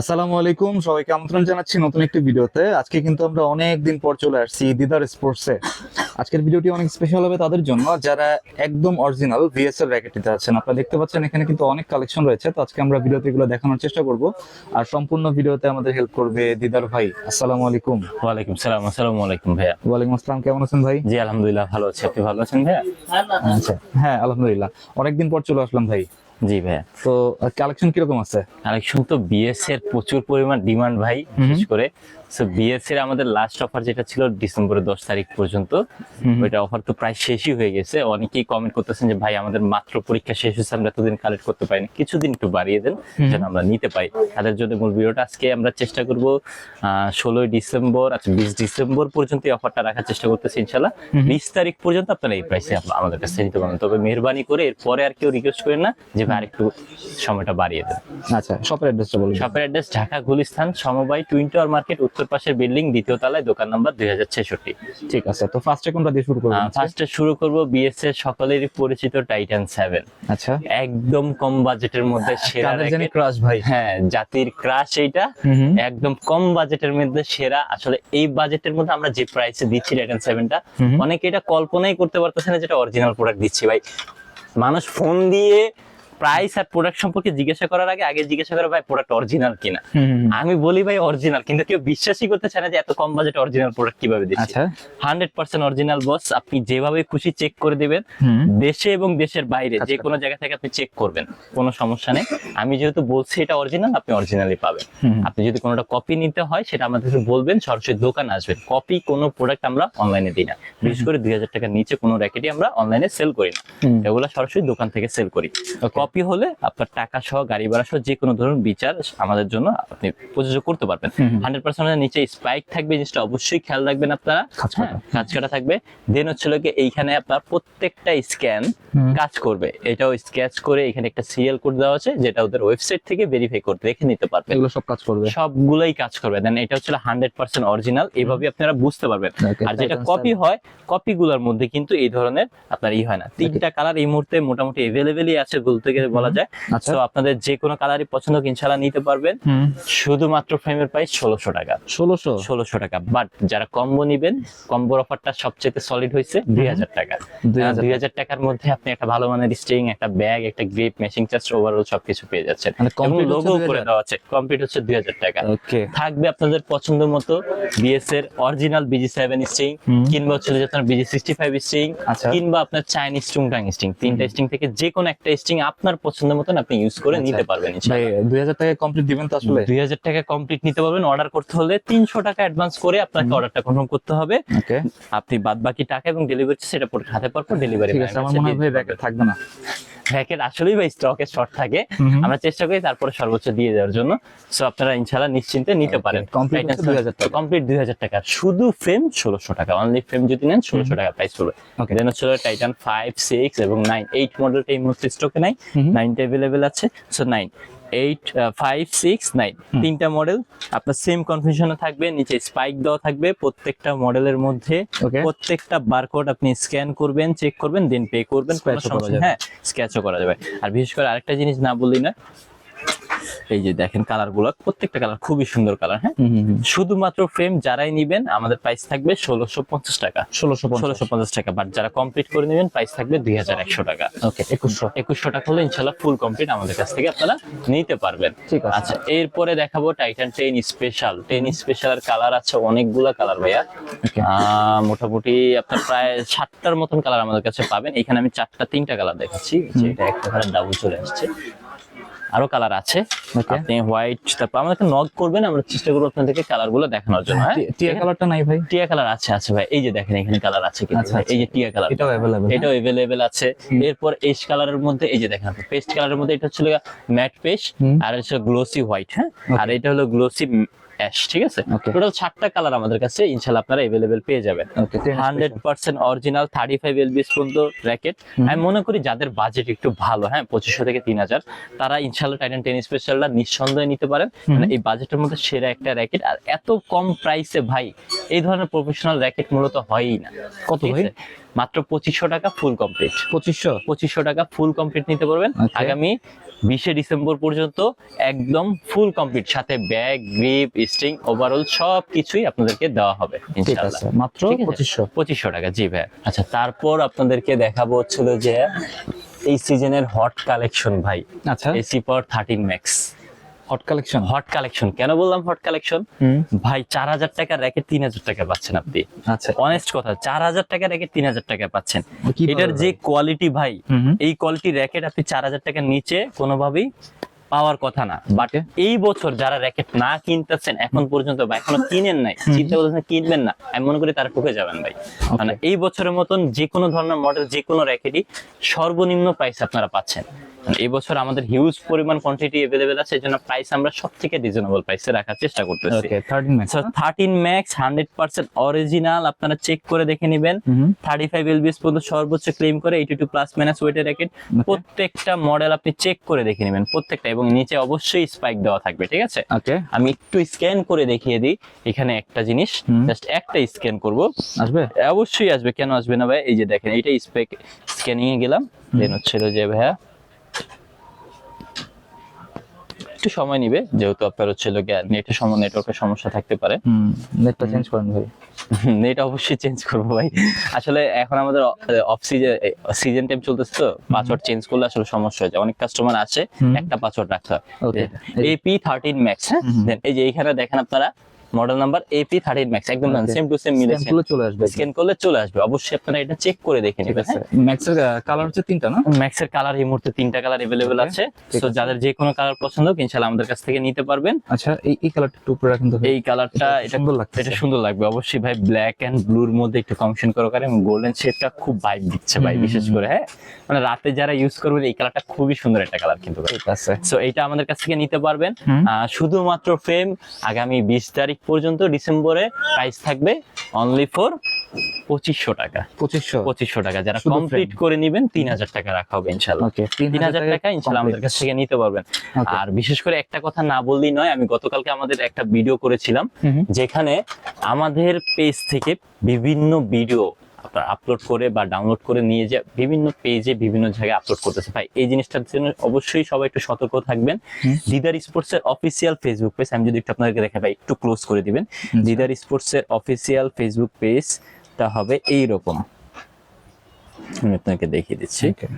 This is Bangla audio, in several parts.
আসসালামু আলাইকুম, সবাইকে আমন্ত্রণ জানাচ্ছি নতুন একটি ভিডিওতে। আজকে কিন্তু আমরা অনেক দিন পর চলে আসছি দিদার স্পোর্টসে। আজকের ভিডিওটি অনেক স্পেশাল হবে তাদের জন্য যারা একদম অরিজিনাল ভিএসএল র্যাকেট নিতে আছেন। আপনারা দেখতে পাচ্ছেন এখানে কিন্তু অনেক কালেকশন রয়েছে, তো আজকে আমরা ভিডিওতে এগুলো দেখানোর চেষ্টা করব। আর সম্পূর্ণ ভিডিওতে আমাদের হেল্প করবে দিদার ভাই। আসসালামু আলাইকুম। ওয়ালাইকুম সালাম। আসসালামু আলাইকুম ভাইয়া। ওয়ালাইকুম আসসালাম, কেমন আছেন ভাই? জি আলহামদুলিল্লাহ ভালো আছি, আপনি ভালো আছেন ভাইয়া? আচ্ছা, হ্যাঁ আলহামদুলিল্লাহ, অনেকদিন পর চলে আসলাম ভাই। জি ভাইয়া, তো কালেকশন কিরকম আছে? কালেকশন তো বিএস এর প্রচুর পরিমাণ ডিমান্ড ভাই, বিশেষ করে সো বিএস এর আমাদের লাস্ট অফার যেটা ছিল ডিসেম্বরের 10 তারিখ পর্যন্ত, ওইটা অফার তো প্রায় শেষই হয়ে গেছে। অনেকেই কমেন্ট করতেছেন যে ভাই আমাদের মাত্র পরীক্ষা শেষ হয়েছে, আমরা এতদিন কালেক্ট করতে পারিনি, কিছুদিন একটু বাড়িয়ে দেন যেন আমরা নিতে পাই। তাদের জন্য মূল ভিডিওটা আজকে আমরা চেষ্টা করব 16 ডিসেম্বর, আচ্ছা 20 ডিসেম্বর পর্যন্ত এই অফারটা রাখার চেষ্টা করতেছি ইনশাল্লাহ। 20 তারিখ পর্যন্ত আপনারা এই প্রাইসে আমাদের কাছে নিতে পারবেন, তবে মেহরবানি করে এরপরে আর কেউ রিকোয়েস্ট করেন না যে ভাই আরেকটু সময়টা বাড়িয়ে দেন। আচ্ছা, শপের অ্যাড্রেসটা বলুন। শপের অ্যাড্রেস ঢাকা গুলিস্তান সমবায় টুইন টাওয়ার মার্কেট, উত্তর পাশের বিল্ডিং, দ্বিতীয় তলায়, দোকান নাম্বার 2066। ঠিক আছে, তো ফার্স্টে কোনটা দিয়ে শুরু করবেন? ফার্স্টে শুরু করব বিএস এর সকলেরই পরিচিত টাইটান 7। আচ্ছা, একদম কম বাজেটের মধ্যে সেরা কাদের জানি racket। ক্রাশ ভাই। হ্যাঁ, জাতির ক্রাশ এইটা। একদম কম বাজেটের মধ্যে সেরা। আসলে এই বাজেটের মধ্যে আমরা যে প্রাইসে দিচ্ছি টাইটান 7টা, অনেকে এটা কল্পনাই করতে পারতেছে না যেটা অরিজিনাল প্রোডাক্ট দিচ্ছি ভাই। মানুষ ফোন দিয়ে প্রাইস আর প্রোডাক্ট সম্পর্কে জিজ্ঞাসা করার আগে জিজ্ঞাসা করে ভাই প্রোডাক্ট অরিজিনাল কিনা। আমি বলি ভাই অরিজিনাল, কিন্তু কেউ বিশ্বাসই করতে চায় না যে এত কম বাজেট অরিজিনাল প্রোডাক্ট কিভাবে দিচ্ছি। আচ্ছা, 100% অরিজিনাল বস, আপনি যেভাবে খুশি চেক করে দিবেন, দেশে এবং দেশের বাইরে যে কোনো জায়গা থেকে আপনি চেক করবেন, কোনো সমস্যা নেই। আমি যেহেতু বলছি এটা অরিজিনাল, আপনি অরিজিনালি পাবেন। আপনি যদি কোনোটা কপি নিতে হয় সেটা আমাদেরকে বলবেন, সরাসরি দোকানে আসবেন। কপি কোনো প্রোডাক্ট আমরা অনলাইনে দিই না, বিশেষ করে 2000 টাকার নিচে কোনো র্যাকেটই আমরা অনলাইনে সেল করি না, এগুলো সরাসরি দোকান থেকে সেল করি। কপি হলে আপনার টাকা সহ গাড়ি ভাড়া সহ যে কোনো ধরনের বিচার আমাদের জন্য আপনি প্রযোজ্য করতে পারবেন। 100% নিচে স্পাইক থাকবে, জিনিসটা অবশ্যই খেয়াল রাখবেন আপনারা। কাজ কাটা থাকবে। দেন হচ্ছে এইখানে আপনার প্রত্যেকটা স্ক্যান কাজ করবে, এটাও স্কেচ করে এখানে একটা সিরিয়াল কোড দেওয়া আছে যেটা ওদের ওয়েবসাইট থেকে ভেরিফাই করতে দেখে নিতে পারবেন। এগুলো সব কাজ করবে, সবগুলোই কাজ করবে। দেন এটা হচ্ছে 100% অরিজিনাল, এইভাবে আপনারা বুঝতে পারবেন। আর যেটা কপি হয়, কপিগুলোর মধ্যে কিন্তু এই ধরনের আপনার হয় না। 3টা কালার এই মুহূর্তে মোটামুটি अवेलेबलই আছে বলতে গেলে বলা যায়। তো আপনাদের যে কোনো কালারই পছন্দ ইনশাআল্লাহ নিতে পারবেন। শুধুমাত্র ফ্রেমের প্রাইস 1600 টাকা। 1600 টাকা। বাট যারা কম্বো নেবেন, কম্বোর অফারটা সবচেয়ে সলিড হয়েছে 2000 টাকা। 2000 টাকার মধ্যে আপনি একটা ভালো মানের স্ট্রিং, একটা ব্যাগ, একটা গ্রিপ, মেশিং চার্জ, ওভারঅল সবকিছু পেয়ে যাচ্ছেন। এবং লোগো করে দেওয়া আছে। কমপ্লিট হচ্ছে 2000 টাকা। থাকবে আপনাদের পছন্দ মতো বিএস এর অরিজিনাল BG7 স্ট্রিং, কিংবা হচ্ছে যে আপনার BG65 স্ট্রিং, কিংবা আপনার চাইনিজ টুংটাং স্ট্রিং। 3টা স্ট্রিং থেকে যে কোনো একটা স্ট্রিং আপনার পছন্দ মতন আপনি ইউজ করে নিতে পারবেন। ভাই 2000 টাকা কমপ্লিট দিবেন তো? আসলে 2000 টাকা কমপ্লিট নিতে পারবেন। অর্ডার করতে হলে 300 টাকা অ্যাডভান্স করে আপনাকে অর্ডারটা কনফার্ম করতে হবে। আপনি বাদ বাকি টাকা এবং ডেলিভারি সেটা পরে হাতে পাওয়ার পর ডেলিভারি। ঠিক আছে, আমার মনে হয় ভাই র্যাকেট থাকবে না। র্যাকেট আসলেই ভাই স্টকে শর্ট থাকে, আমরা চেষ্টা করি তারপরে সর্বোচ্চ দিয়ে দেওয়ার জন্য। সো আপনারা ইনশাআল্লাহ নিশ্চিন্তে নিতে পারেন। কমপ্লিট 2000 টাকা। কমপ্লিট 2000 টাকা। শুধু ফ্রেম 1600 টাকা। অনলি ফ্রেম যদি নেন 1600 টাকা প্রাইস পড়বে। দেন হচ্ছে টাইটান 5, 6 এবং 9। 8 মডেলটা এই মুহূর্তে স্টকে নাই, 9টা अवेलेबल আছে। সো 9, 8, 5, 6, 9 3টা মডেল আপনার সেম কনফিগারেশনে থাকবে। নিচে স্পাইক দেওয়া থাকবে প্রত্যেকটা মডেলের মধ্যে। প্রত্যেকটা বারকোড আপনি স্ক্যান করবেন, চেক করবেন, দেন পে করবেন। হ্যাঁ, স্ক্যাচও করা যাবে। আর বিশেষ করে আরেকটা জিনিস না বললি না, এই যে দেখেন কালার গুলো, প্রত্যেকটা কালার খুবই সুন্দর কালার। হ্যাঁ, শুধুমাত্র ফ্রেম যারাই নিবেন আমাদের প্রাইস থাকবে 1650 টাকা। 1650 টাকা। বাট যারা কমপ্লিট করে নেবেন প্রাইস থাকবে 2100 টাকা। 2100 টাকা হলে ইনশাআল্লাহ ফুল কমপ্লিট আমাদের কাছ থেকে আপনারা নিতে পারবেন। আচ্ছা, এরপরে দেখাবো টাইটান 10 স্পেশাল। 10 স্পেশাল কালার আছে অনেকগুলা কালার ভাইয়া। মোটামুটি আপনার প্রায় 7টার মতন কালার আমাদের কাছে পাবেন। এখানে আমি 3টা কালার দেখাচ্ছি। এটা একটা কালার ডাবল চলে আসছে, আরো কালার আছে। আপনি হোয়াইট, তারপর আমাদেরকে নক করবেন, আমরা চেষ্টা করবো আপনাদেরকে কালার গুলো দেখানোর জন্য। টিয়া কালারটা নাই ভাই? টিয়া কালার আছে ভাই, এই যে দেখেন এখানে কালার আছে কিন্তু। এই যে টিয়া কালার, এটাও अवेलेबल আছে। এরপর এশ কালারের মধ্যে এই যে দেখেন আপনি পেস্ট কালারের মধ্যে, এটা হচ্ছে ম্যাট পেস্ট, আর হচ্ছে গ্লোসি হোয়াইট। হ্যাঁ, আর এটা হলো গ্লোসি অ্যাশ। ঠিক আছে, টোটাল 7টা কালার আমাদের কাছে ইনশাআল্লাহ আপনারা अवेलेबल পেয়ে যাবেন। 100% অরিজিনাল 35 lbs পর্যন্ত র্যাকেট। আমি মনে করি যাদের বাজেট একটু ভালো, হ্যাঁ 2500 থেকে 3000, তারা ইনশাআল্লাহ টাইটান 10 স্পেশালটা নিঃসন্দেহে নিতে পারেন। মানে এই বাজেটের মধ্যে সেরা একটা র্যাকেট। আর এত কম প্রাইসে ভাই এই ধরনের প্রফেশনাল র্যাকেট মূলত হয়ই না। কত ভাই? মাত্র 2500 টাকা ফুল কমপ্লিট। 2500 টাকা ফুল কমপ্লিট নিতে পারবেন Okay. আগামী 20 ডিসেম্বর পর্যন্ত, একদম ফুল কমপ্লিট, সাথে ব্যাগ, গ্রিপ, স্ট্রিং, ওভারঅল সবকিছুই আপনাদেরকে দেওয়া হবে ঠিক ইনশাআল্লাহ। আছে, মাত্র ঠিক আছে? 2500 টাকা, জি ভাই। আচ্ছা, তারপর আপনাদেরকে দেখাবো হচ্ছিল যে এই সিজনের হট কালেকশন ভাই, আচ্ছা, এসি পাওয়ার 13 max. Hot collection. Hot collection কেন বললাম হট কালেকশন? ভাই 4000 টাকার র্যাকেট 3000 টাকা পাচ্ছেন আপনি। আচ্ছা, অনেস্ট কথা, 4000 টাকার র্যাকেট 3000 টাকা পাচ্ছেন। কি এটার বলেন যে ভাই? কোয়ালিটি ভাই, হুম। এই কোয়ালিটি র্যাকেট আপনি 4000 টাকার নিচে কোনোভাবেই পাওয়ার কথা না। বাট এই বছর যারা র্যাকেট না কিনতেছেন এখন পর্যন্ত বা এখনো কিনেন নাই, চিন্তা করতেছেন কিনবেন না, আমি মনে করি তারা ঠকে যাবেন ভাই। মানে এই বছরের মতন যে কোনো ধরনের মডেল, যে কোনো র্যাকেটই সর্বনিম্ন প্রাইস আপনারা পাচ্ছেন। এই বছর আমাদের হিউজ পরিমাণ কোয়ান্টিটি अवेलेबल আছে, এজন্য প্রাইস আমরা সবথেকে রিজনেবল প্রাইসে রাখার চেষ্টা করতেছি। ওকে, 13 ম্যাক্স। 13 ম্যাক্স 100% অরিজিনাল, আপনারা চেক করে দেখে নেবেন। 35 এলবিএস পর্যন্ত সর্বোচ্চ ক্লেম করে 82 প্লাস মাইনাস ওয়েটের র্যাকেট। প্রত্যেকটা মডেল আপনি চেক করে দেখে নেবেন প্রত্যেকটা, এবং নিচে অবশ্যই স্পাইক দেওয়া থাকবে, ঠিক আছে? ওকে, আমি একটু স্ক্যান করে দেখিয়ে দিই এখানে একটা জিনিস, জাস্ট একটা স্ক্যান করব, আসবে? অবশ্যই আসবে, কেন আসবে না ভাই? এই যে দেখেন, এইটা স্পেক স্ক্যানিং এ গেলাম, দেন হচ্ছিল যে ভাইয়া একটু সময় নিবে, যেহেতু আপনার হচ্ছিল নেটওয়ার্কের সমস্যা থাকতে পারে। নেটটা চেঞ্জ করেন ভাই। নেট অবশ্যই চেঞ্জ করবো ভাই, আসলে এখন আমাদের অফ সিজন টাইম চলতেছে, তো পাসওয়ার্ড চেঞ্জ করলে আসলে সমস্যা হয়ে যায়। অনেক কাস্টমার আছে একটা পাসওয়ার্ড রাখতে হয়। Okay. AP13 ম্যাক্স, হ্যাঁ, দেন এই যে এইখানে দেখেন আপনারা মডেল নাম্বার AP13 ম্যাক্স, একদম Okay. সেম টু সেম মিলেছে। স্ক্যান করলে চলে আসবে। স্ক্যান করলে চলে আসবে, অবশ্যই আপনারা এটা চেক করে দেখে ঠিক নেবেন। আছে, ম্যাক্সের কালার হচ্ছে 3টা না? ম্যাক্সের কালার এই মুহূর্তে 3টা কালার अवेलेबल Okay, আছে, ঠিক সো আছে। যাদের যে কোনো কালার পছন্দ হোক ইনশাআল্লাহ আমাদের কাছ থেকে নিতে পারবেন। আচ্ছা, এই কালারটা একটু উপরে রাখেন তো ভাই। এই কালারটা এটা সুন্দর লাগছে। এটা সুন্দর লাগবে অবশ্যই ভাই, ব্ল্যাক এন্ড ব্লুর মধ্যে একটু কম্বিনেশন করে এবং গোল্ডেন শেডটা খুব ভাইব দিচ্ছে ভাই, বিশেষ করে হ্যাঁ, মানে রাতে যারা ইউজ করবেন এই কালারটা খুবই সুন্দর একটা কালার কিন্তু ভাই। ঠিক আছে, সো এইটা আমাদের কাছ থেকে নিতে পারবেন। শুধুমাত্র ফ্রেম আগামী 20 তারিখ পর্যন্ত ডিসেম্বরে প্রাইস থাকবে অনলি ফর 2500 টাকা। 2500 টাকা, যারা শুধু কমপ্লিট frame? করে নেবেন 3000 টাকা রাখা হবে ইনশাআল্লাহ। ওকে, 3000 টাকা ইনশাআল্লাহ আমাদের কাছ থেকে নিতে পারবেন। Okay. আর বিশেষ করে একটা কথা না বললেই নয়, আমি গতকালকে আমাদের একটা ভিডিও করেছিলাম যেখানে আমাদের পেজ থেকে বিভিন্ন ভিডিও আপনার আপলোড করে বা ডাউনলোড করে নিয়ে যে বিভিন্ন পেজে বিভিন্ন জায়গায় আপলোড করতেছে ভাই, এই জিনিসটার জন্য অবশ্যই সবাই একটু সতর্ক থাকবেন। দিদার স্পোর্টস এর অফিসিয়াল ফেসবুক পেজ, আমি যদি একটু আপনাদেরকে দেখাই ভাই, একটু ক্লোজ করে দিবেন। দিদার স্পোর্টস এর অফিসিয়াল ফেসবুক পেজটা হবে এইরকম, আমি আপনাকে দেখিয়ে দিচ্ছি। Okay.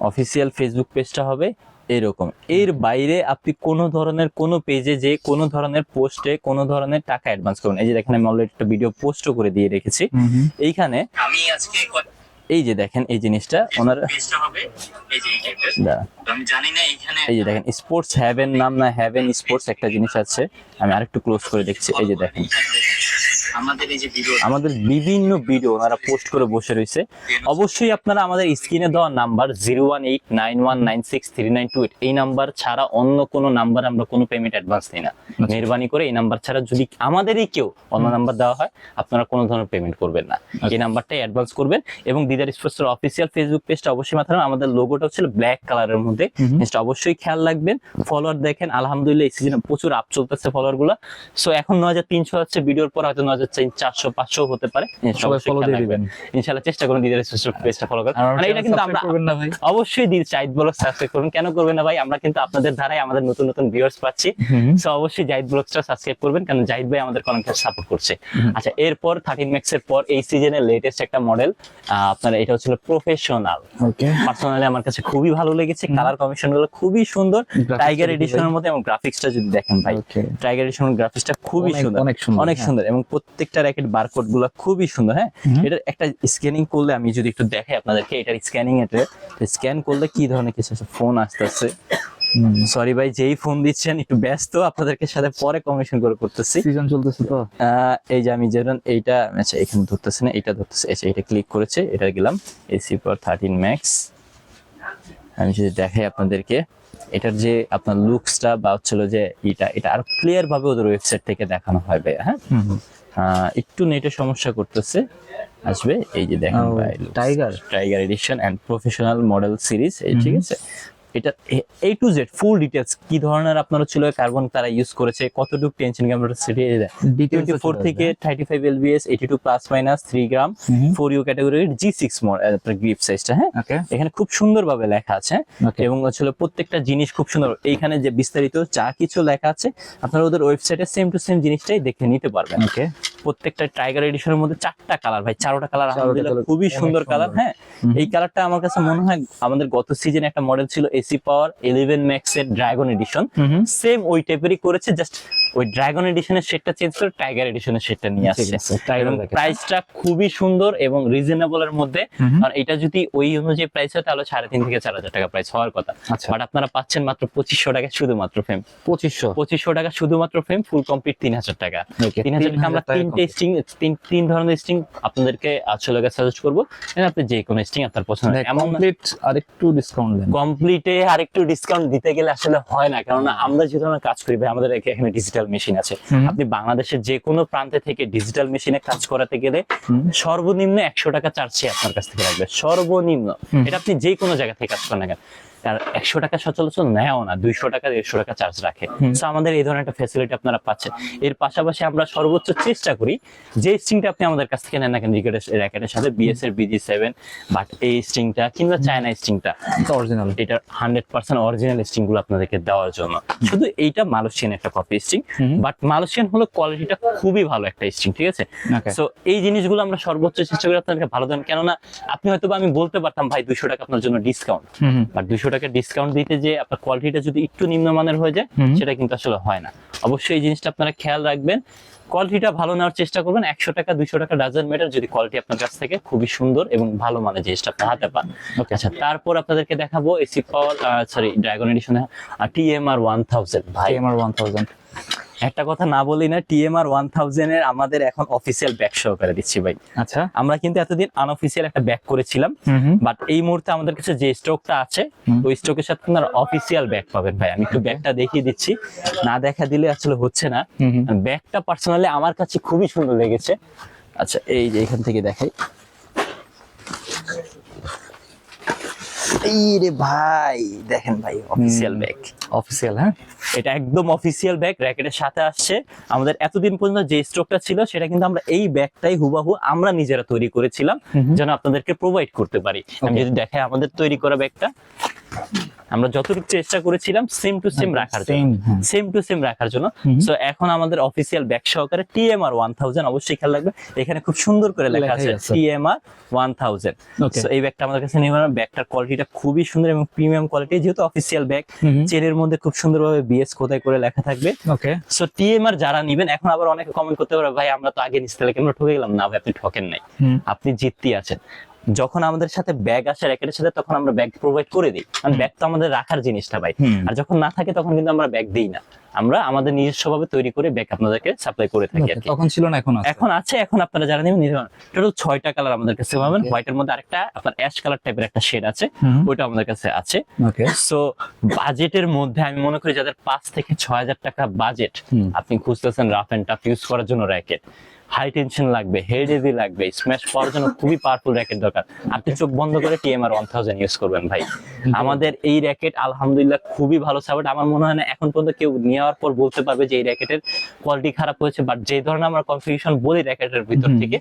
অফিসিয়াল ফেসবুক পেজটা হবে এরকম। এর বাইরে আপনি কোনো ধরনের কোনো পেজে যে কোনো ধরনের পোস্টে কোনো ধরনের টাকা অ্যাডভান্স করুন। এই যে দেখেন, আমি অলরেডি একটা ভিডিও পোস্টও করে দিয়ে রেখেছি এইখানে। আমি আজকে এই যে দেখেন এই জিনিসটা ওনারা আমি জানি না, এখানে এই যে দেখেন স্পোর্টস হ্যাভেন নাম না হ্যাভেন স্পোর্টস একটা জিনিস আছে, আমি আরেকটু ক্লোজ করে দেখছি। এই যে দেখেন আমাদের বিভিন্ন ভিডিও ওনারা পোস্ট করে বসে রয়েছে। অবশ্যই আপনারা আমাদের স্ক্রিনে দেওয়া নাম্বার 0189196392 এই নাম্বার ছাড়া অন্য কোনো নাম্বার আমরা কোনো পেমেন্ট অ্যাডভান্স নিই না। মেহরবানি করে এই নাম্বার ছাড়া যদি আমাদেরই কেউ অন্য নাম্বার দেওয়া হয় আপনারা কোনো ধরনের পেমেন্ট করবেন না, এই নাম্বারটাই অ্যাডভান্স করবেন। এবং দিদার স্পোর্টস এর অফিসিয়াল ফেসবুক পেজটা অবশ্যই মাথায় রাখবেন, আমাদের লোগোটা হচ্ছে ব্ল্যাক কালারের মধ্যে, জিনিসটা অবশ্যই খেয়াল রাখবেন। ফলোয়ার দেখেন আলহামদুলিল্লাহ এই সিজনে প্রচুর আপ চলতেছে ফলোয়ার গুলা। সো এখন 9300 হচ্ছে, ভিডিওর পর হয়তো 9400 500 হতে পারে। সবাই ফলো দিয়ে দিবেন ইনশাআল্লাহ, চেষ্টা করুন দিদার স্পোর্টস পেজটা ফলো করার। মানে এটা কিন্তু আমরা করবেন না ভাই? অবশ্যই জাহিদ ব্লগ সাবস্ক্রাইব করুন, কেন করবেন না ভাই? আমরা কিন্তু আপনাদের দ্বারাই আমাদের নতুন নতুন ভিউয়ার্স পাচ্ছি। সো অবশ্যই জাহিদ ব্লগসটা সাবস্ক্রাইব করবেন, কারণ জাহিদ ভাই আমাদের অনেক সাপোর্ট করছে। আচ্ছা, এরপর 13 ম্যাক্স এর পর এই সিজনের লেটেস্ট একটা মডেল আপনারা, এটা হচ্ছে প্রফেশনাল। ওকে, পার্সোনালি আমার কাছে খুবই ভালো লেগেছে, কালার কম্বিনেশন গুলো খুবই সুন্দর, টাইগার এডিশনের মধ্যে, এবং গ্রাফিক্সটা যদি দেখেন ভাই, টাইগার এডিশনের গ্রাফিক্সটা খুবই সুন্দর, অনেক সুন্দর, এবং প্রত্যেকটা র্যাকেট বারকোড গুলো খুবই সুন্দর। হ্যাঁ, এটা একটা স্ক্যানিং করলে আমি যদি একটু দেখাই আপনাদেরকে, এটার স্ক্যানিং এটা স্ক্যান করলে কি ধরনের কিছু ফোন আসতেছে। সরি ভাই, যেই ফোন দিচ্ছেন একটু ব্যস্ত, আপনাদেরকে সাথে পরে কমিশন করে করতেছি, সিজন চলতেছে তো। এই যে আমি যেরকম এইটা, আচ্ছা এখানে ধরতেছে না, এটা ধরতেছে, আচ্ছা এটা ক্লিক করেছে, এটা গেলাম এসি পাওয়ার 13 ম্যাক্স। আমি যদি দেখাই আপনাদেরকে এটার যে আপনার লুকসটা বা হচ্ছিল যে এটা আরো ক্লিয়ার ভাবে ওদের ওয়েবসাইট থেকে দেখানো হয় ভাই। হ্যাঁ, একটু নেটের সমস্যা করতেছে, আসবে। এই যে দেখেন ভাই, tiger edition and professional model series, এই ঠিক আছে, এটা A to Z full details কি ধরনের আপনার ছিল কার্বন তারা ইউজ করেছে, কতটুকু টেনশন ক্যাপাসিটি, ডিটেইলস 24 থেকে 35 lbs 82 প্লাস মাইনাস 3 গ্রাম 4U ক্যাটাগরির G6 মোড আপনার গ্রিপ সাইজটা। হ্যাঁ, ওকে এখানে খুব সুন্দরভাবে লেখা আছে Okay. এবং আসলে প্রত্যেকটা জিনিস খুব সুন্দর। এইখানে যে বিস্তারিত যা কিছু লেখা আছে আপনারা ওদের ওয়েবসাইটে সেম টু সেম জিনিসটাই দেখে নিতে পারবেন। ওকে প্রত্যেকটা টাইগার এডিশনের মধ্যে 4টা কালার ভাই, 4টা কালার আলহামদুলিল্লাহ colour খুবই অনেক সুন্দর কালার। সুন্দর। হ্যাঁ, এই কালারটা আমার কাছে মনে হয় আমাদের গত সিজনে একটা মডেল ছিল এসি পাওয়ার 11 ম্যাক্স এর ড্রাগন এডিশন, সেম ওই টাইপেরই করেছে, জাস্ট ওই ড্রাগন এডিশনের শেডটা চেঞ্জ করে টাইগার এডিশনের শেডটা নিয়ে ঠিক আসছে। আছে, Tiger এবং দেখেন। প্রাইসটা খুবই সুন্দর এবং রিজনেবল এর মধ্যে। আর এটা যদি ওই অনুযায়ী প্রাইস হয় তাহলে 3.5 থেকে 4,000 টাকা প্রাইস হওয়ার কথা, আচ্ছা। বাট আপনারা পাচ্ছেন মাত্র 2500 টাকা শুধুমাত্র ফ্রেম। 2500 টাকা শুধুমাত্র ফ্রেম, ফুল কমপ্লিট 3,000 টাকা। Okay, 3,000 টাকা আমরা 3,000 টাকা তিনটে স্ট্রিং, তিন ধরনের স্ট্রিং আপনাদেরকে আসলে সাজেস্ট করবো। আপনি যে কোনো স্ট্রিং আপনার পছন্দ হয়। এমন কমপ্লিট আরেকটু ডিসকাউন্ট দেন। কমপ্লিটে আরেকটু ডিসকাউন্ট দিতে গেলে আসলে হয় না, কারণ আমরা যে ধরনের কাজ করি ভাই, আমাদের এখানে ডিজিটাল মেশিন আছে। আপনি বাংলাদেশের যে কোনো প্রান্তে থেকে ডিজিটাল মেশিনে কাজ করাতে গেলে সর্বনিম্ন 100 টাকা চার্জ আপনার কাছ থেকে রাখবে, সর্বনিম্ন। এটা আপনি যে কোনো জায়গা থেকে কাজ করেন না কেন, আর 100 টাকা সচরাচর নেয়ও না, 200 টাকা 150 টাকা চার্জ রাখে। তো আমাদের এই ধরনের একটা ফ্যাসিলিটি আপনারা পাচ্ছেন। এর পাশাপাশি আমরা সর্বোচ্চ চেষ্টা করি যে স্ট্রিংটা আপনি আমাদের কাছ থেকে নেন না কেন র্যাকেটের সাথে BS এর BG7 বাট এই স্ট্রিংটা কিংবা চায়না স্ট্রিংটা অরিজিনাল, এটা 100% অরিজিনাল স্ট্রিং গুলো আপনাদেরকে দেওয়ার জন্য। শুধু এইটা মালয়েশিয়ান একটা কপি স্ট্রিং, বাট মালয়েশিয়ান হলো কোয়ালিটিটা খুবই ভালো একটা স্ট্রিং, ঠিক আছে। Okay. সো এই জিনিসগুলো আমরা সর্বোচ্চ চেষ্টা করি আপনাদেরকে ভালো দেন, কেননা আপনি হয়তো আমি বলতে পারতাম ভাই 200 টাকা আপনার জন্য ডিসকাউন্ট, বাট 200 টাকা ডিসকাউন্ট দিতে যে আপনার কোয়ালিটিটা যদি একটু নিম্নমানের হয়ে যায় সেটা কিন্তু আসলে হয় না। অবশ্যই এই জিনিসটা আপনারা খেয়াল রাখবেন, কোয়ালিটিটা ভালো নেওয়ার চেষ্টা করবেন। 100 টাকা 200 টাকা ডাজন্ট ম্যাটার, যদি কোয়ালিটি আপনার কাছ থেকে খুবই সুন্দর এবং ভালো মানের জিনিসটা আপনি হাতে পান। আচ্ছা, তারপর আপনাদেরকে দেখাবো এসি পাওয়ার ড্রাগন এডিশনে TMR 1000। ভাই আমার 1000 একটা কথা না বলি না, TMR 1000 এর আমাদের এখন অফিসিয়াল ব্যাক সহকারে দিচ্ছি ভাই। আচ্ছা, আমরা কিন্তু এতদিন আনঅফিসিয়াল একটা ব্যাক করেছিলাম, বাট এই মুহূর্তে আমাদের কাছে যে স্টকটা আছে ওই স্টকের সাথে আপনারা অফিসিয়াল ব্যাক পাবেন ভাই। আমি একটু ব্যাগটা দেখিয়ে দিচ্ছি, না দেখা দিলে আসলে হচ্ছে না। ব্যাগটা পার্সোনালি আমার কাছে খুবই সুন্দর লেগেছে। আচ্ছা, এই যে এখান থেকে দেখাই, এই রে ভাই দেখেন ভাই, অফিসিয়াল ব্যাগ, অফিসিয়াল। হ্যাঁ, এটা একদম অফিসিয়াল ব্যাগ, র্যাকেটের সাথে আসছে। আমাদের এতদিন পর্যন্ত যে স্টকটা ছিল সেটা কিন্তু আমরা এই ব্যাগটাই হুবাহু আমরা নিজেরা তৈরি করেছিলাম যেন আপনাদেরকে প্রোভাইড করতে পারি। আমি যদি দেখাই আমাদের তৈরি করা ব্যাগটা, আমরা যতটুকু চেষ্টা করেছিলাম সেম টু সেম রাখার জন্য, সেম টু সেম রাখার জন্য। সো এখন আমাদের অফিসিয়াল ব্যাগ সহকারে TMR 1000, অবশ্যই খেয়াল রাখবে এখানে খুব সুন্দর করে লেখা আছে TMR 1000। সো এই ব্যাগটা আমাদের কাছে নিয়ে ব্যাগটার কোয়ালিটিটা খুবই সুন্দর এবং প্রিমিয়াম কোয়ালিটি, যেহেতু অফিসিয়াল ব্যাগ চেনের মধ্যে খুব সুন্দরভাবে BS খোদাই করে লেখা থাকবে। ওকে, সো TMR যারা নেবেন, এখন আবার অনেকে কমেন্ট করতে পারে ভাই আমরা তো আগে নিতে কেন ঠকে গেলাম। না ভাই, আপনি ঠকেন নাই, আপনি জিততেই আছেন। যখন আমাদের সাথে ব্যাগ আসে র্যাকেটের সাথে তখন আমরা ব্যাগ প্রোভাইড করে দিই, কারণ ব্যাগ তো আমাদের রাখার জিনিসটা ভাই। আর যখন না থাকে তখন কিন্তু আমরা ব্যাগ দিই না, আমরা আমাদের নিজস্বভাবে তৈরি করে ব্যাগ আপনাদেরকে সাপ্লাই করে থাকি আর কি। তখন ছিল না, এখন আছে। এখন আছে, এখন আপনারা যারা নেবেন নিতে পারেন। টোটাল 6টা কালার আমাদের কাছে পাবেন। হোয়াইটের মধ্যে আরেকটা আপনার অ্যাশ কালার টাইপের একটা শেড আছে, ওইটা আমাদের কাছে আছে। ওকে, সো বাজেটের মধ্যে আমি মনে করি যাদের 5 থেকে 6,000 টাকা বাজেট, আপনি খুঁজতেছেন রাফ এন্ড টাফ ইউজ করার জন্য র্যাকেট, হাই টেনশন লাগবে, হেড হেভি লাগবে, স্ম্যাশ করার জন্য খুবই পাওয়ারফুল র্যাকেট দরকার, আপনি চোখ বন্ধ করে TMR 1000 ইউজ করবেন ভাই। আমাদের এই র্যাকেট আলহামদুলিল্লাহ খুবই ভালো সাপোর্ট। আমার মনে হয় না এখন পর্যন্ত কেউ নেওয়ার পর বলতে পারবে যে এই র্যাকেটের কোয়ালিটি খারাপ হয়েছে, বাট যে ধরনের আমরা কনফিগারেশন বলি র্যাকেটের ভিতর থেকে,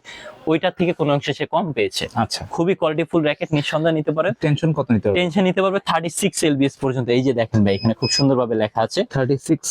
ওইটার থেকে কোনো অংশে সে কম পেয়েছে। আচ্ছা, খুবই কোয়ালিটিফুল র্যাকেট, নিঃসন্দেহে নিতে পারেন। টেনশন কত নিতে হবে? টেনশন নিতে পারবে 36 lbs পর্যন্ত। এই যে দেখেন ভাই, এখানে খুব সুন্দরভাবে লেখা আছে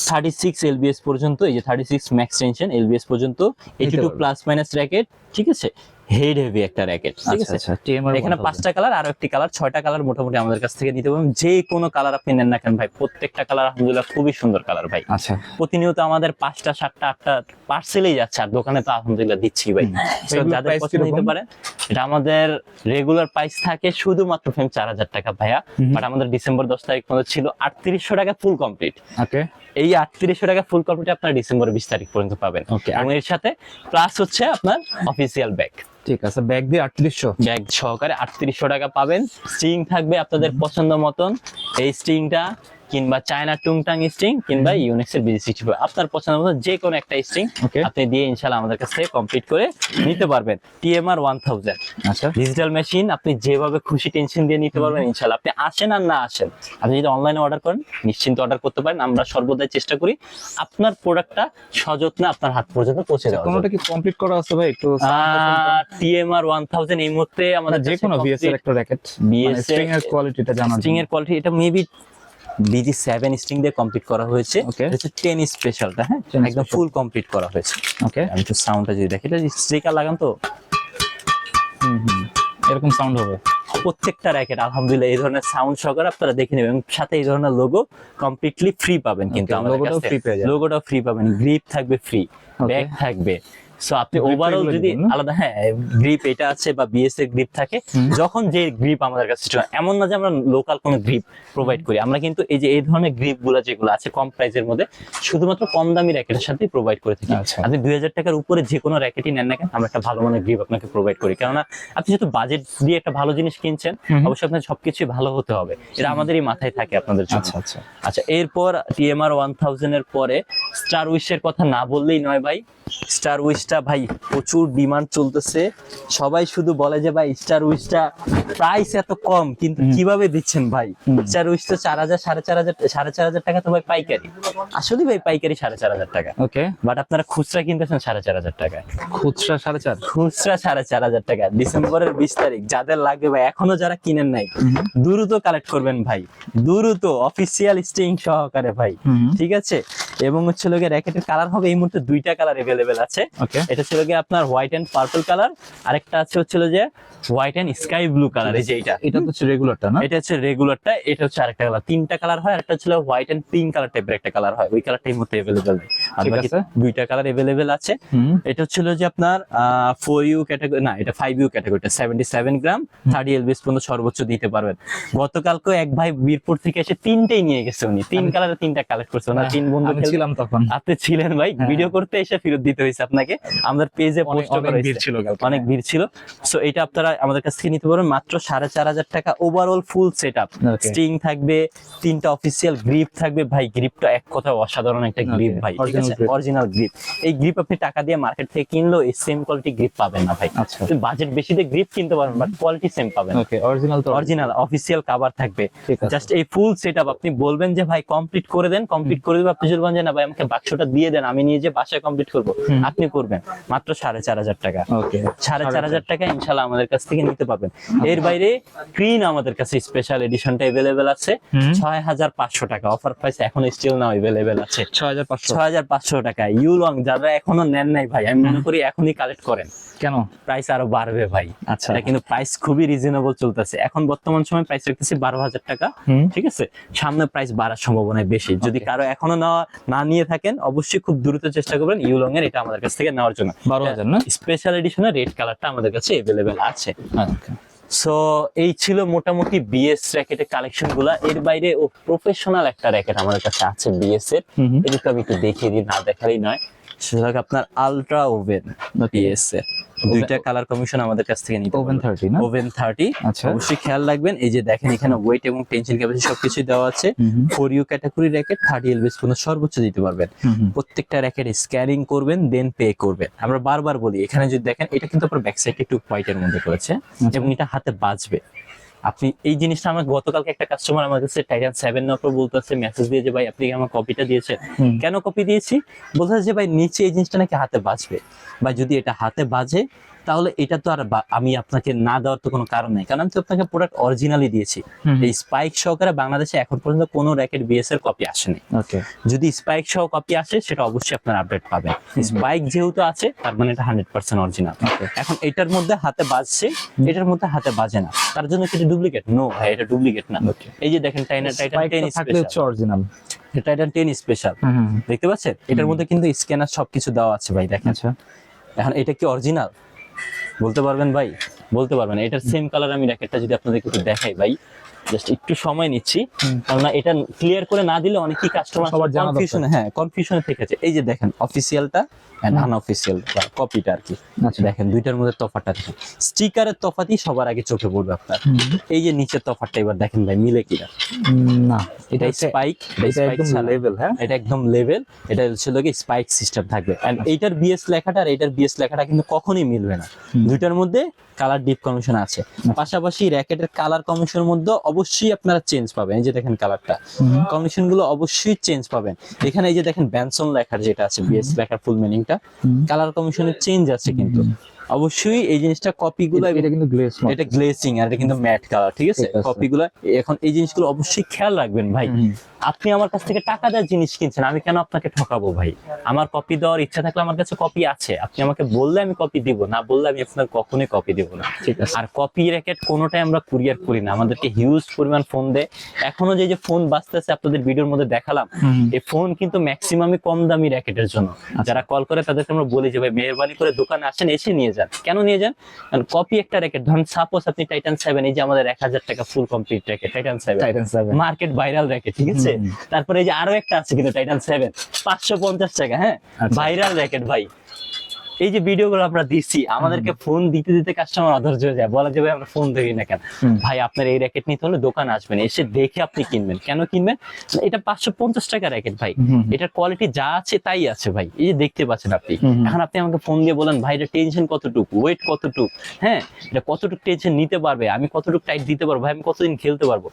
36 lbs পর্যন্ত। এই যে 36 ম্যাক্স টেনশন lbs পর্যন্ত, 82 প্লাস মাইনাস র্যাকেট, ঠিক আছে। হেড হেভি একটা র্যাকেট, ঠিক আছে। আচ্ছা, TMR এখানে 5টা কালার আর একটি কালার, 6টা কালার মোটামুটি আমাদের কাছ থেকে নিতে পারবেন। যে কোনো কালার আপনি নেন না কেন ভাই, প্রত্যেকটা কালার আলহামদুলিল্লাহ খুবই সুন্দর কালার ভাই। আচ্ছা, প্রতিনিয়ত আমাদের 5টা 7টা 8টা পার্সেলেই যাচ্ছে, আর দোকানে তো আলহামদুলিল্লাহ দিচ্ছি ভাই। So, এগুলোর যাদের price পছন্দ নিতে কিরকম? পারেন। এটা আমাদের রেগুলার প্রাইস থাকে শুধুমাত্র ফ্রেম 4000 টাকা ভাইয়া, বাট আমাদের ডিসেম্বর 10 তারিখ পর্যন্ত ছিল 3800 টাকা ফুল কমপ্লিট। ওকে, এই 3800 টাকা ফুল কমপ্লিট আপনারা ডিসেম্বর 20 তারিখ পর্যন্ত পাবেন। Okay. এবং এর সাথে প্লাস হচ্ছে আপনার অফিসিয়াল ব্যাগ, ঠিক আছে। ব্যাগ দিয়ে 3800, ব্যাগ সহকারে 3800 টাকা পাবেন। স্ট্রিং থাকবে আপনাদের পছন্দ মতন। এই স্ট্রিংটা কিংবা চায়না টুংটাং স্ট্রিং কিংবা ইউনিক্সের BG65 আপনার পছন্দ মতো যে কোনো একটা স্ট্রিং Okay. আপনি দিয়ে ইনশাআল্লাহ আমাদের কাছ থেকে কমপ্লিট করে নিতে পারবেন। TMR 1000 আচ্ছা ডিজিটাল মেশিন, আপনি যেভাবে খুশি টেনশন দিয়ে নিতে পারবেন ইনশাআল্লাহ। আপনি আসেন আর না আসেন, আপনি যদি অনলাইনে অর্ডার করেন নিশ্চিন্ত অর্ডার করতে পারেন। আমরা সর্বদাই চেষ্টা করি আপনার প্রোডাক্টটা সযত্নে আপনার হাত পর্যন্ত পৌঁছে দেওয়া। কোনোটা কি কমপ্লিট করা আছে ভাই একটু TMR 1000 এই মুহূর্তে আমাদের যে কোনো VS এর একটা র্যাকেট VS স্ট্রিং এর কোয়ালিটিটা জানার স্ট্রিং এর কোয়ালিটি এটা মেবি BG7 স্ট্রিং দিয়ে কমপ্লিট করা হয়েছে। Okay. এটা হচ্ছে 10 স্পেশালটা, হ্যাঁ 10 একদম ফুল কমপ্লিট করা হয়েছে। ওকে আমি একটু সাউন্ডটা যদি দেখি, এটা স্টিকার লাগান তো এরকম সাউন্ড হবে প্রত্যেকটা র্যাকেট আলহামদুলিল্লাহ এই ধরনের সাউন্ড সহকারে আপনারা দেখে নেবেন, সাথে এই ধরনের লোগো কমপ্লিটলি ফ্রি পাবেন। কিন্তু Okay, আমাদের logo-টাও কাছে free পেয়ে যাবেন। লোগোটাও ফ্রি পাবেন, গ্রিপ থাকবে ফ্রি, Okay. ব্যাগ থাকবে। সো আপনি Grip ওভারঅল এগুলো যদি দিবেন না? আলাদা, হ্যাঁ গ্রিপ এটা আছে বা BS এর গ্রিপ থাকে, যখন যে গ্রিপ আমাদের কাছে ছিল, এমন না যে আমরা লোকাল কোনো গ্রিপ প্রোভাইড করি, আমরা কিন্তু এই যে এই ধরনের গ্রিপ গুলা যেগুলো আছে কম প্রাইসের মধ্যে শুধুমাত্র কম দামি র্যাকেটের সাথে প্রোভাইড করে থাকি। আচ্ছা। আপনি 2000 টাকার উপরে যে কোনো র্যাকেটই নেন না কেন, আমরা একটা ভালো মানের গ্রিপ আপনাকে প্রোভাইড করি। কেননা আপনি যেহেতু বাজেট দিয়ে একটা ভালো জিনিস কিনছেন, অবশ্যই আপনার সবকিছুই ভালো হতে হবে, এটা আমাদেরই মাথায় থাকে আপনাদের জন্য। আচ্ছা আচ্ছা আচ্ছা, এরপর TMR 1000 এর পরে স্টার উইশের কথা না বললেই নয় ভাই। স্টার উইশটা ভাই প্রচুর ডিমান্ড চলতেছে, সবাই শুধু বলে যে ভাই স্টার উইশটা প্রাইস এত কম, কিন্তু কিভাবে দিচ্ছেন ভাই? স্টার উইশ তো 4000 4500 টাকা তো ভাই পাইকারি, আসলে ভাই পাইকারি 4500 টাকা, ওকে বাট আপনারা খুচরা কিনতেছেন 4500 টাকায়। খুচরা 4.5 খুচরা 4500 টাকা। ডিসেম্বরের 20 তারিখ যাদের লাগবে ভাই, এখনো যারা কিনেন নাই দ্রুত কালেক্ট করবেন ভাই, দ্রুত অফিসিয়াল স্ট্রিং সহকারে ভাই, ঠিক আছে? এবং হচ্ছে লোকে র্যাকেটের কালার হবে এই মুহূর্তে দুইটা কালার अवेलेबल আছে। ওকে এটা ছিল কি আপনার হোয়াইট এন্ড পার্পল কালার, আরেকটা আছে হচ্ছে যে white and sky blue colour. এই যে এটা তো হচ্ছে রেগুলারটা না? এটা হচ্ছে রেগুলারটা, এটা হচ্ছে আরেকটা কালার, তিনটা কালার হয়। আরেকটা ছিল হোয়াইট এন্ড পিঙ্ক কালার টাইপের একটা কালার হয়, ওই কালারটা এই মুহূর্তে अवेलेबल নেই, আর ঠিক বাকি আছে। দুইটা কালার अवेलेबल আছে। এটা হচ্ছিল যে আপনার 4U ক্যাটাগরি, না এটা 5U ক্যাটাগরিটা 77 গ্রাম 30 এলবিএস পর্যন্ত সর্বোচ্চ দিতে পারবেন। গতকালকে এক ভাই বীরপুর থেকে এসে তিনটেই নিয়ে গেছে, উনি তিন কালারে তিনটা কালেক্ট করছে, ওনার তিন বন্ধু আমি ছিলাম তখন। আপনি ছিলেন ভাই, ভিডিও করতে এসে ফেরত দিতে হয়েছে আপনাকে, আমাদের পেজে পোস্ট করা অনেক ভিড় হয়েছে, ছিল কালকে। অনেক ভিড় ছিল। সো এটা আপনারা আমাদের কাছ থেকে নিতে পারবেন মাত্র 4500 টাকা। Overall full setup, Okay. String থাকবে, তিনটা অফিসিয়াল গ্রিপ থাকবে ভাই, গ্রিপটা এক কথা অসাধারণ একটা গ্রিপ Okay, ভাই, ঠিক original আছে? grip. Original grip. এই গ্রিপ আপনি টাকা দিয়ে মার্কেট থেকে কিনলেও এই সেম কোয়ালিটি গ্রিপ পাবেন না ভাই। আচ্ছা। বাজেট বেশি দিয়ে গ্রিপ কিনতে পারবেন, বাট কোয়ালিটি সেম পাবেন না। ওকে অরিজিনাল তো অরিজিনাল অফিসিয়াল কভার থাকবে, ঠিক আছে। জাস্ট এই ফুল সেটআপ। আপনি বলবেন যে ভাই কমপ্লিট করে দেন, কমপ্লিট করে দেব। আপনি যদি বলেন যে না ভাই আমাকে বাক্সটা দিয়ে দেন, আমি নিয়ে যে বাসায় কমপ্লিট করব, আপনি করবেন মাত্র 4500 টাকা। ওকে 4500 টাকা ইনশাআল্লাহ আমাদের কাছ থেকে নিতে পারবেন। এর বাইরে ক্রিন আমাদের কাছে স্পেশাল এডিশনটা अवेलेबल আছে 6500 টাকা, অফার প্রাইস এখন স্টিল নাও अवेलेबल আছে 6500 6500 টাকা। ইউলং যারা এখনো নেন নাই ভাই, আমি মনে করি এখনই কালেক্ট করেন, কেন? প্রাইস আরো বাড়বে ভাই। আচ্ছা। এটা কিন্তু প্রাইস খুবই রিজনেবল চলতেছে এখন, বর্তমান সময় প্রাইস রাখতেছি 12000 টাকা, ঠিক আছে? সামনে প্রাইস বাড়ার সম্ভাবনা বেশি। যদি কারো এখনো না নিয়ে থাকেন, অবশ্যই খুব দ্রুত চেষ্টা করবেন ইউলং এর এটা আমাদের কাছ থেকে নেওয়ার জন্য। 12000 না? স্পেশাল এডিশনের রেড কালারটা আমাদের কাছে अवेलेबल আছে। আচ্ছা সো এই ছিল মোটামুটি বিএস র্যাকেটের কালেকশন গুলা। এর বাইরে ও প্রফেশনাল একটা র্যাকেট আমাদের কাছে আছে বিএস এর, এদিকে আমি একটু দেখিয়ে দিই, না দেখালেই নয়। সেটা হলো আপনার আলট্রা ওভেন বিএস এর, দুইটা কালার কমিশন আমাদের কাছ থেকে নিতে ওভেন 30 না? ওভেন 30। আচ্ছা। অবশ্যই খেয়াল রাখবেন, এই যে দেখেন এখানে ওয়েট এবং টেনশন ক্যাপাসিটি সবকিছু দেওয়া আছে। 4U ক্যাটাগরি র্যাকেট 30 এলবিএস পর্যন্ত সর্বোচ্চ দিতে পারবেন। প্রত্যেকটা র্যাকেট স্ক্যানিং করবেন, দেন পে করবেন। আমরা বারবার বলি, এখানে যদি দেখেন এটা কিন্তু আপনার ব্যাক সাইডে একটু হোয়াইটের মধ্যে করেছে এবং এটা হাতে বাজবে। আপনি এই জিনিসটা, আমার গতকালকে একটা কাস্টমার আমার কাছে টাইটান 7 নক বলতেছে, মেসেজ দিয়ে যে ভাই আপনি কি আমার কপিটা দিয়েছেন? কেন কপি দিয়েছি? বলতেছে যে ভাই নিচে এই জিনিসটা নাকি হাতে বাজবে। ভাই যদি এটা হাতে বাজে তাহলে এটা তো আর আমি আপনাকে না দেওয়ার তো কোনো কারণ নেই, কারণ আমি তো আপনাকে প্রোডাক্ট অরিজিনালি দিয়েছি। এই স্পাইক সহকারে বাংলাদেশে এখন পর্যন্ত কোনো র্যাকেট বিএস এর কপি আসেনি। ওকে যদি স্পাইক সহ কপি আসে সেটা অবশ্যই আপনার আপডেট পাবেন। স্পাইক যেহেতু আছে তার মানে এটা 100% অরিজিনাল। এখন এটার মধ্যে হাতে বাজছে, এটার মধ্যে হাতে বাজে না, তার জন্য কি এটা ডুপ্লিকেট? নো ভাই, এটা ডুপ্লিকেট না। এই যে দেখেন টাইটান 10 থাকলে হচ্ছে স্পেশাল, অরিজিনাল। টাইটান 10 স্পেশাল দেখতে পাচ্ছেন? এটার মধ্যে কিন্তু স্ক্যানার সবকিছু দেওয়া আছে ভাই, দেখেন। আচ্ছা এখন এটা কি অরিজিনাল বলতে পারবেন ভাই? বলতে পারবেন। এটার সেম কালার আমি র্যাকেটটা যদি আপনাদেরকে একটু দেখাই ভাই, জাস্ট একটু সময় নিচ্ছি, কারণ এটা ক্লিয়ার করে না দিলে অনেকেই কাস্টমার সবার জানা দরকার। কনফিউশনে থেকেছে। এই যে দেখেন অফিসিয়ালটা এন্ড আনঅফিসিয়াল কপিটা আর কি। আচ্ছা। দেখেন দুইটার মধ্যে তফাৎটা দেখেন, স্টিকারের তফাৎই সবার আগে চোখে পড়বে আপনার। এই যে নিচের তফাৎটা এবার দেখেন ভাই মিলে কিনা। না, এটা স্পাইক, এটা একদম লেভেল। হ্যাঁ, এটা একদম লেভেল, এটা ছিল কি স্পাইক সিস্টেম থাকবে। এন্ড এইটার বিএস লেখাটা আর এইটার বিএস লেখাটা কিন্তু কখনোই মিলবে না। দুইটার মধ্যে কালার ডিপ কমিশন আছে, পাশাপাশি র্যাকেটের কালার কমিশনের মধ্যে অবশ্যই আপনারা চেঞ্জ পাবেন। এই যে দেখেন কালারটা, কমিশন গুলো অবশ্যই চেঞ্জ পাবেন। এখানে এই যে দেখেন ব্যানসন লেখার যেটা আছে, বিএস লেখার ফুল মিনিংটা, কালার কমিশনের চেঞ্জ আছে কিন্তু অবশ্যই। এই জিনিসটা কপি গুলো, এটা কিন্তু গ্লেজ, এটা গ্লেসিং আর এটা কিন্তু ম্যাট কালার, ঠিক আছে? ঠিক আছে। কপি গুলো এখন এই জিনিসগুলো অবশ্যই খেয়াল রাখবেন ভাই। আপনি আমার কাছ থেকে টাকা দেওয়ার জিনিস কিনছেন, আমি কেন আপনাকে ঠকাবো ভাই? আমার কপি দেওয়ার ইচ্ছা থাকলে আমার কাছে কপি আছে, আপনি আমাকে বললে আমি কপি দিব, না বললে আমি আপনার কখনোই কপি দিব না। ঠিক আছে। আর কপি র্যাকেট কোনোটাই আমরা কুরিয়ার করি না, আমাদেরকে হিউজ পরিমাণ ফোন দেয়। এখনো যে ফোন বাজতেছে আপনাদের ভিডিওর মধ্যে দেখালাম, এই ফোন কিন্তু ম্যাক্সিমামই কম দামি র্যাকেটের জন্য। যারা কল করে তাদেরকে আমরা বলি যে ভাই মেহেরবানি করে দোকানে আসেন, এসে নিয়ে যান। কেন নিয়ে যান? কারণ কপি একটা র্যাকেট, ধরুন সাপোজ আপনি টাইটান 7, এই যে আমাদের 1000 টাকা full complete racket Titan 7, market viral racket, ঠিক আছে? তারপরে এই যে আরো একটা আছে কিন্তু টাইটান 7 550 টাকা, হ্যাঁ ভাইরাল র্যাকেট ভাই। এই যে ভিডিওগুলো আমরা দিচ্ছি, আমাদেরকে ফোন দিতে দিতে কাস্টমার অধৈর্য হয়ে যায়, বলা যে ভাই আমরা ফোন ধরি না কেন। ভাই আপনার এই র্যাকেট নিতে হলে দোকানে আসবেন, এসে দেখে আপনি কিনবেন। কেন কিনবেন? এটা 550 টাকা র্যাকেট ভাই, এটার কোয়ালিটি যা আছে তাই আছে ভাই। এই যে দেখতে পাচ্ছেন আপনি, এখন আপনি আমাকে ফোন দিয়ে বলেন ভাই এটা টেনশন কতটুকু, ওয়েট কতটুকু, হ্যাঁ এটা কতটুকু টেনশন নিতে পারবে, আমি কতটুকু টাইট দিতে পারবো, ভাই আমি কতদিন খেলতে পারবো,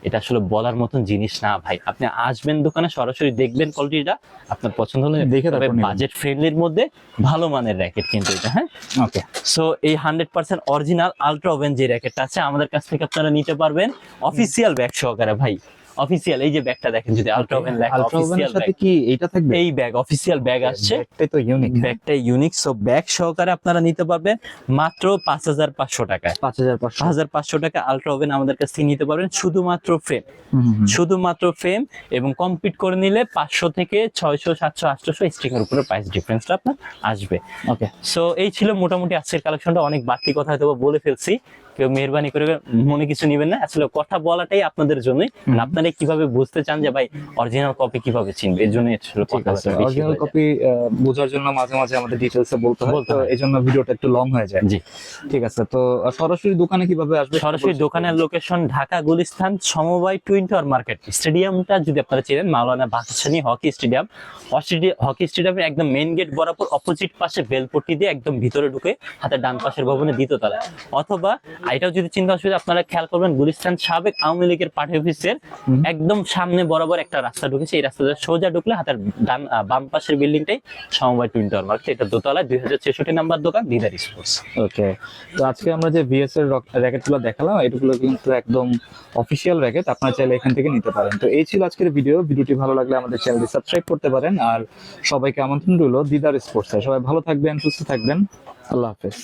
এটা আসলে বলার মতন জিনিস না ভাই। আপনি আসবেন দোকানে, সরাসরি দেখবেন কোয়ালিটিটা, আপনার পছন্দ হলে দেখে তারপর নেবেন। বাজেট ফ্রেন্ডলির মধ্যে ভালো মানের র্যাকেট কিন্তু এটা, হ্যাঁ। ওকে। সো এই 100% অরিজিনাল আলট্রা ওভেন যে র্যাকেটটা আছে আমাদের কাছ থেকে আপনারা নিতে পারবেন অফিসিয়াল ব্যাগ সহকারে ভাই। অফিসিয়াল এই যে ব্যাগটা দেখেন, যদি আলট্রা ওভেন লেখা, অফিসিয়াল ব্যাগ, কি এটা থাকবে? এই ব্যাগ অফিসিয়াল ব্যাগ আসছে, ব্যাগটাই তো ইউনিক। ব্যাগটা ইউনিক। সো ব্যাগ সহকারে আপনারা নিতে পারবেন মাত্র 5500 টাকায়। 5500 টাকা আলট্রা ওভেন আমাদের কাছ থেকে নিতে পারবেন, শুধুমাত্র ফ্রেম, শুধুমাত্র ফ্রেম। এবং কমপ্লিট করে নিলে 500 থেকে 600 700 800 স্ট্রিং এর উপরে প্রাইস ডিফারেন্সটা আপনার আসবে। ওকে। সো এই ছিল মোটামুটি আজকের কালেকশনটা। অনেক বাড়তি কথা হয়তো বলে ফেলছি, কেউ মেহেরবানি করে মনে কিছু নেবেন না, আসলে কথা বলাটাই আপনাদের জন্যই। আপনারা কিভাবে বুঝতে চান যে ভাই অরিজিনাল কপি কিভাবে চিনবে, এর জন্য আসলে কথা বলাটা বেশি অরিজিনাল হয়ে যায়। কপি বোঝার জন্য মাঝে মাঝে আমাদের ডিটেইলসে বলতে হয়, বলতে তো হয়। এই জন্য ভিডিওটা একটু লং হয়ে যায়। জি। ঠিক আছে, তো সরাসরি দোকানে কিভাবে আসবে? সরাসরি দোকানের লোকেশন ঢাকা গুলিস্তান সমবায় টুইন টাওয়ার মার্কেট। স্টেডিয়ামটা যদি আপনারা চিনেন, মাওলানা ভাসানী হকি স্টেডিয়াম, হকি স্টেডিয়ামের একদম মেইন গেট বরাবর অপোজিট পাশে বেলপট্টি দিয়ে একদম ভিতরে ঢুকে হাতে ডান পাশের ভবনের দ্বিতীয় তলায়। অথবা এটাও যদি চিন্তা অসুবিধা, আপনারা খেয়াল করবেন গুলিস্তান সাবেক আওয়ামী লীগের পার্টি অফিসের একদম সামনে বরাবর একটা রাস্তা ঢুকেছে, এই রাস্তাটা সোজা ঢুকলে হাতের ডান বাম পাশের বিল্ডিংটাই সমবায় টুইন টাওয়ার মার্কেট। এটা দোতলায় 2066 নাম্বার দোকান, দিদার স্পোর্টস। ওকে। তো আজকে আমরা যে ভিএস এর র্যাকেটগুলো দেখালাম, এগুলো কিন্তু একদম অফিসিয়াল র্যাকেট, আপনারা চাইলে এখান থেকে নিতে পারেন। তো এই ছিল আজকের ভিডিওটি ভালো লাগলে আমাদের চ্যানেলটি সাবস্ক্রাইব করতে পারেন। আর সবাইকে আমন্ত্রণ রইল দিদার স্পোর্টসে। সবাই ভালো থাকবেন, সুস্থ থাকবেন, আল্লাহ হাফেজ।